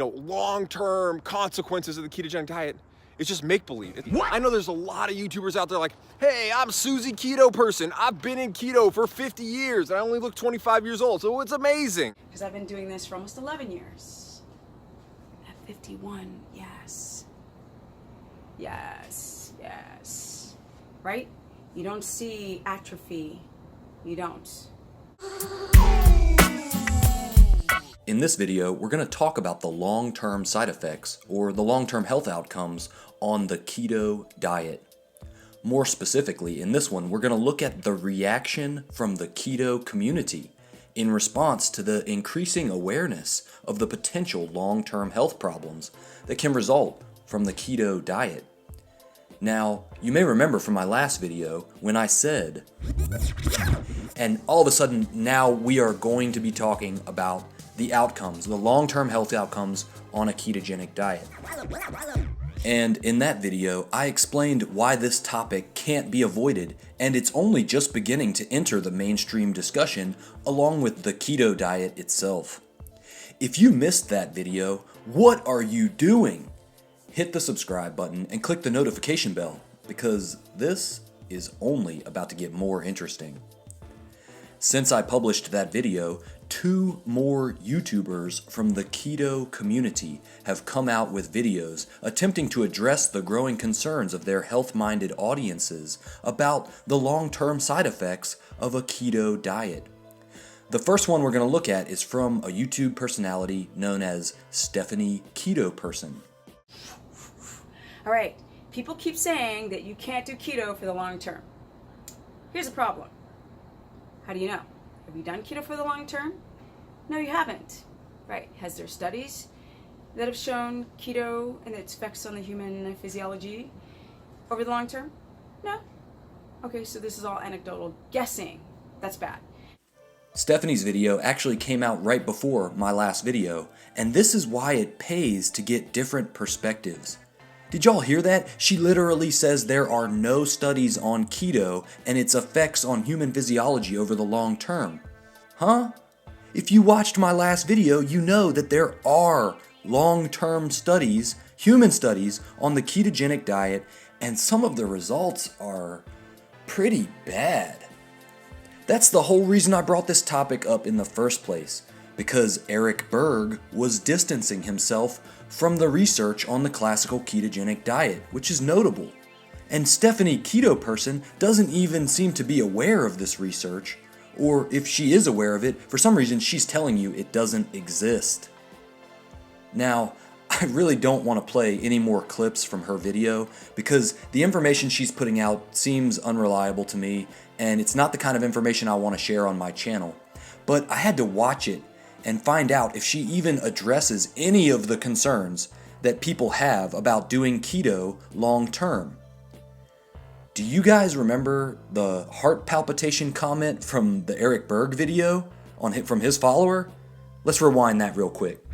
long-term consequences of the ketogenic diet, it's just make-believe. I know there's a lot of YouTubers out there like, hey, I'm Susie Keto person. I've been in keto for 50 years and I only look 25 years old, so it's amazing. Because I've been doing this for almost 11 years. At 51, yes. Yes, yes. Right? You don't see atrophy. You don't. In this video, we're going to talk about the long-term side effects or the long-term health outcomes on the keto diet. More specifically, in this one, we're going to look at the reaction from the keto community in response to the increasing awareness of the potential long-term health problems that can result from the keto diet. Now, you may remember from my last video when I said, and all of a sudden now we are going to be talking about the outcomes, the long-term health outcomes on a ketogenic diet. And in that video, I explained why this topic can't be avoided, and it's only just beginning to enter the mainstream discussion along with the keto diet itself. If you missed that video, what are you doing? Hit the subscribe button and click the notification bell, because this is only about to get more interesting. Since I published that video, 2 more YouTubers from the keto community have come out with videos attempting to address the growing concerns of their health-minded audiences about the long-term side effects of a keto diet. The first one we're going to look at is from a YouTube personality known as Stephanie Keto Person. All right, people keep saying that you can't do keto for the long term. Here's the problem. How do you know? Have you done keto for the long term? No, you haven't. Right. Has there studies that have shown keto and its effects on the human physiology over the long term? No. Okay, so this is all anecdotal guessing. That's bad. Stephanie's video actually came out right before my last video, and this is why it pays to get different perspectives. Did y'all hear that? She literally says there are no studies on keto and its effects on human physiology over the long term. Huh? If you watched my last video, you know that there are long-term studies, human studies, on the ketogenic diet, and some of the results are pretty bad. That's the whole reason I brought this topic up in the first place, because Eric Berg was distancing himself from the research on the classical ketogenic diet, which is notable. And Stephanie Keto Person doesn't even seem to be aware of this research, or if she is aware of it, for some reason she's telling you it doesn't exist. Now, I really don't want to play any more clips from her video because the information she's putting out seems unreliable to me, and it's not the kind of information I want to share on my channel. But I had to watch it and find out if she even addresses any of the concerns that people have about doing keto long term. Do you guys remember the heart palpitation comment from the Eric Berg video from his follower? Let's rewind that real quick.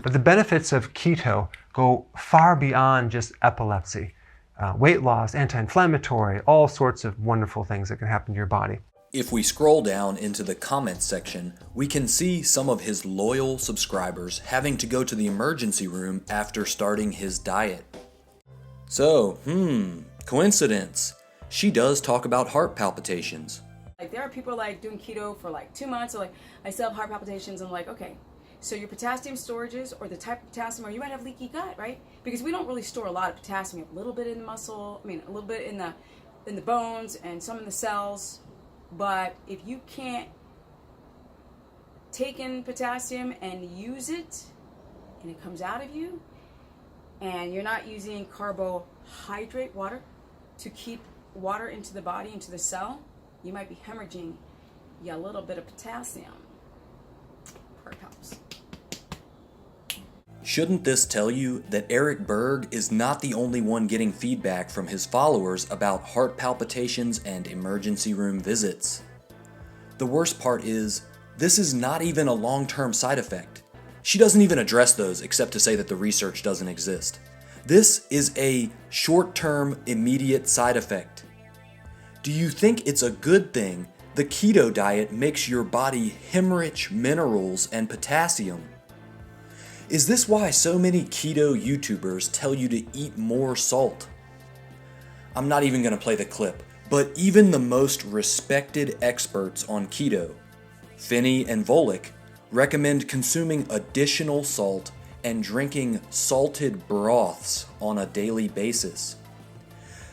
But the benefits of keto go far beyond just epilepsy. Weight loss, anti-inflammatory, all sorts of wonderful things that can happen to your body. If we scroll down into the comments section, we can see some of his loyal subscribers having to go to the emergency room after starting his diet. So, coincidence. She does talk about heart palpitations. Like there are people like doing keto for like 2 months, or like I still have heart palpitations. I'm like, okay, so your potassium storages or the type of potassium, or you might have leaky gut, right? Because we don't really store a lot of potassium. We have a little bit in the muscle, a little bit in the bones and some in the cells. But if you can't take in potassium and use it, and it comes out of you, and you're not using carbohydrate water to keep water into the body, into the cell, you might be hemorrhaging a little bit of potassium. Heart helps. Shouldn't this tell you that Eric Berg is not the only one getting feedback from his followers about heart palpitations and emergency room visits? The worst part is, this is not even a long-term side effect. She doesn't even address those except to say that the research doesn't exist. This is a short-term, immediate side effect. Do you think it's a good thing the keto diet makes your body hemorrhage minerals and potassium? Is this why so many keto YouTubers tell you to eat more salt? I'm not even going to play the clip, but even the most respected experts on keto, Finney and Volek, recommend consuming additional salt and drinking salted broths on a daily basis.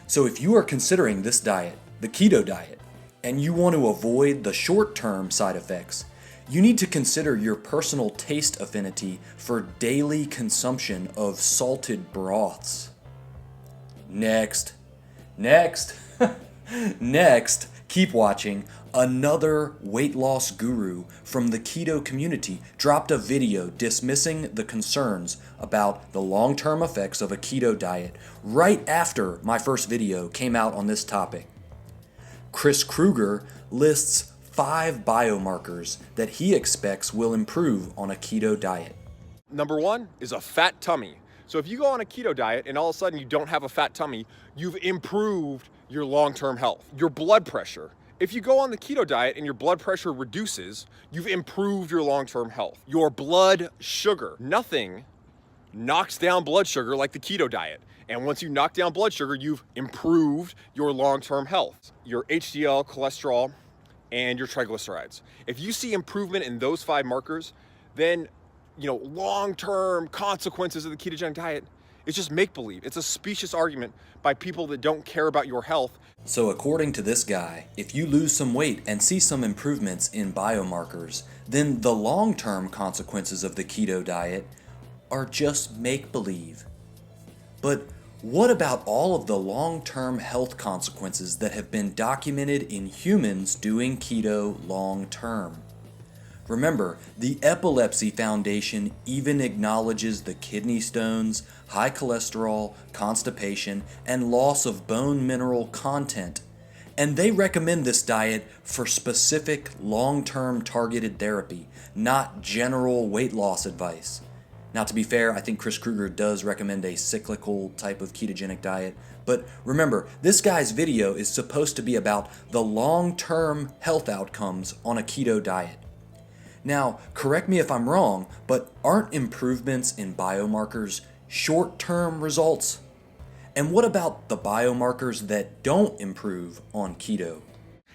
So if you are considering this diet, the keto diet, and you want to avoid the short-term side effects, you need to consider your personal taste affinity for daily consumption of salted broths. Next, keep watching. Another weight loss guru from the keto community dropped a video dismissing the concerns about the long-term effects of a keto diet right after my first video came out on this topic. Krueger lists 5 biomarkers that he expects will improve on a keto diet. Number 1 is a fat tummy. So if you go on a keto diet and all of a sudden you don't have a fat tummy, you've improved your long-term health. Your blood pressure. If you go on the keto diet and your blood pressure reduces, you've improved your long-term health. Your blood sugar. Nothing knocks down blood sugar like the keto diet. And once you knock down blood sugar, you've improved your long-term health. Your HDL, cholesterol, and your triglycerides. If you see improvement in those 5 markers, then long-term consequences of the ketogenic diet, it's just make-believe. It's a specious argument by people that don't care about your health. So according to this guy, if you lose some weight and see some improvements in biomarkers, then the long-term consequences of the keto diet are just make-believe. But what about all of the long-term health consequences that have been documented in humans doing keto long-term? Remember, the Epilepsy Foundation even acknowledges the kidney stones, high cholesterol, constipation, and loss of bone mineral content. And they recommend this diet for specific long-term targeted therapy, not general weight loss advice. Now, to be fair, I think Krueger does recommend a cyclical type of ketogenic diet. But remember, this guy's video is supposed to be about the long-term health outcomes on a keto diet. Now, correct me if I'm wrong, but aren't improvements in biomarkers short-term results? And what about the biomarkers that don't improve on keto?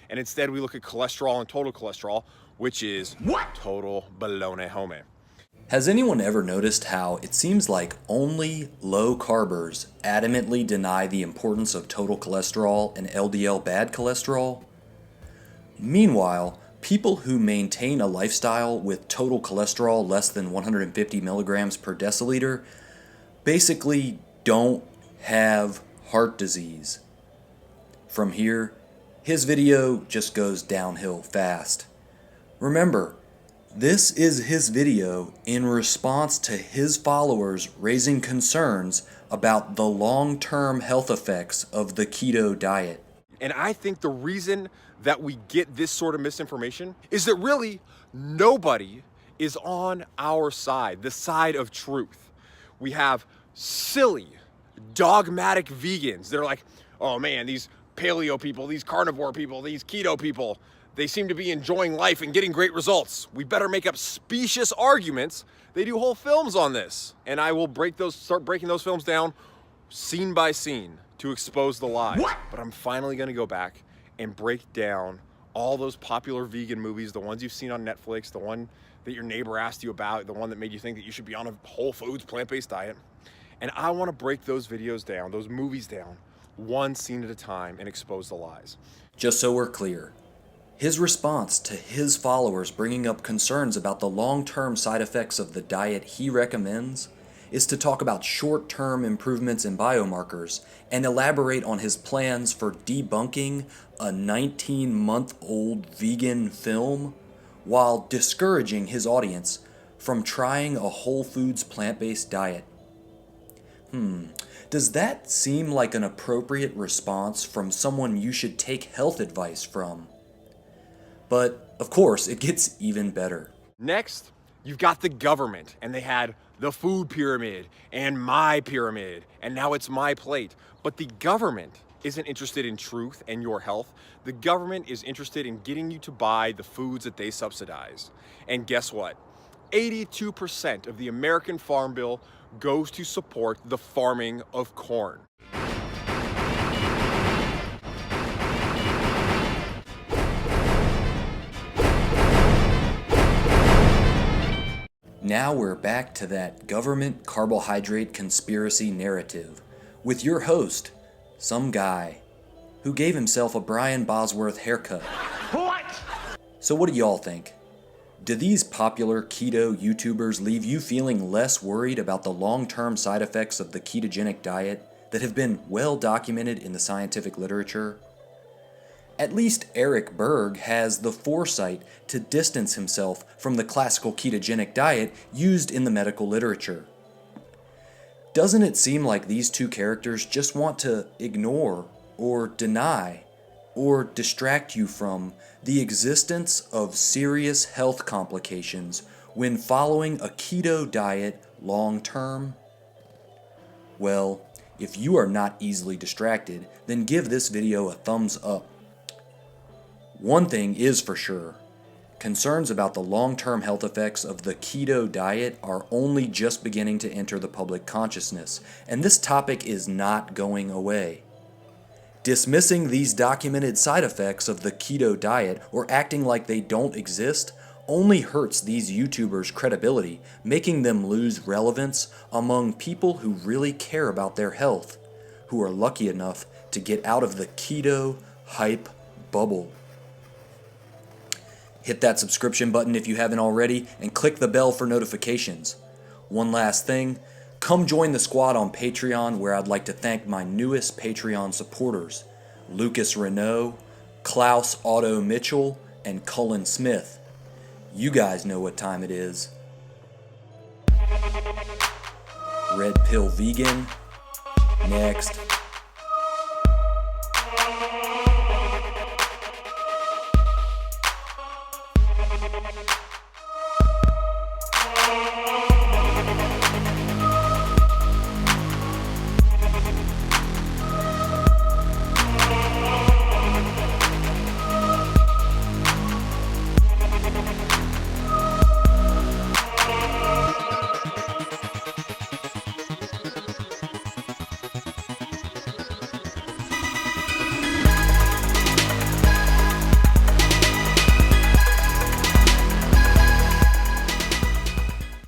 And instead we look at cholesterol and total cholesterol, which is total baloney home. Has anyone ever noticed how it seems like only low carbers adamantly deny the importance of total cholesterol and LDL bad cholesterol? Meanwhile, people who maintain a lifestyle with total cholesterol less than 150 milligrams per deciliter basically don't have heart disease. From here, his video just goes downhill fast. Remember, this is his video in response to his followers raising concerns about the long-term health effects of the keto diet. And I think the reason that we get this sort of misinformation is that really nobody is on our side, the side of truth. We have silly, dogmatic vegans. They're like, oh man, these paleo people, these carnivore people, these keto people, they seem to be enjoying life and getting great results. We better make up specious arguments. They do whole films on this. And I will start breaking those films down scene by scene to expose the lies. But I'm finally gonna go back and break down all those popular vegan movies, the ones you've seen on Netflix, the one that your neighbor asked you about, the one that made you think that you should be on a whole foods, plant-based diet. And I wanna break those videos down, those movies down, one scene at a time and expose the lies. Just so we're clear, his response to his followers bringing up concerns about the long-term side effects of the diet he recommends is to talk about short-term improvements in biomarkers and elaborate on his plans for debunking a 19-month-old vegan film while discouraging his audience from trying a whole foods plant-based diet. Does that seem like an appropriate response from someone you should take health advice from? But, of course, it gets even better. Next, you've got the government, and they had the food pyramid and my pyramid, and now it's my plate. But the government isn't interested in truth and your health. The government is interested in getting you to buy the foods that they subsidize. And guess what? 82% of the American Farm Bill goes to support the farming of corn. Now we're back to that government carbohydrate conspiracy narrative with your host, some guy who gave himself a Brian Bosworth haircut. What? So what do y'all think? Do these popular keto YouTubers leave you feeling less worried about the long-term side effects of the ketogenic diet that have been well documented in the scientific literature? At least Eric Berg has the foresight to distance himself from the classical ketogenic diet used in the medical literature. Doesn't it seem like these two characters just want to ignore or deny or distract you from the existence of serious health complications when following a keto diet long term? Well, if you are not easily distracted, then give this video a thumbs up. One thing is for sure, concerns about the long-term health effects of the keto diet are only just beginning to enter the public consciousness, and this topic is not going away. Dismissing these documented side effects of the keto diet or acting like they don't exist only hurts these YouTubers' credibility, making them lose relevance among people who really care about their health, who are lucky enough to get out of the keto hype bubble. Hit that subscription button if you haven't already, and click the bell for notifications. One last thing, come join the squad on Patreon, where I'd like to thank my newest Patreon supporters, Lucas Renault, Klaus Otto Mitchell, and Cullen Smith. You guys know what time it is. Red Pill Vegan, next.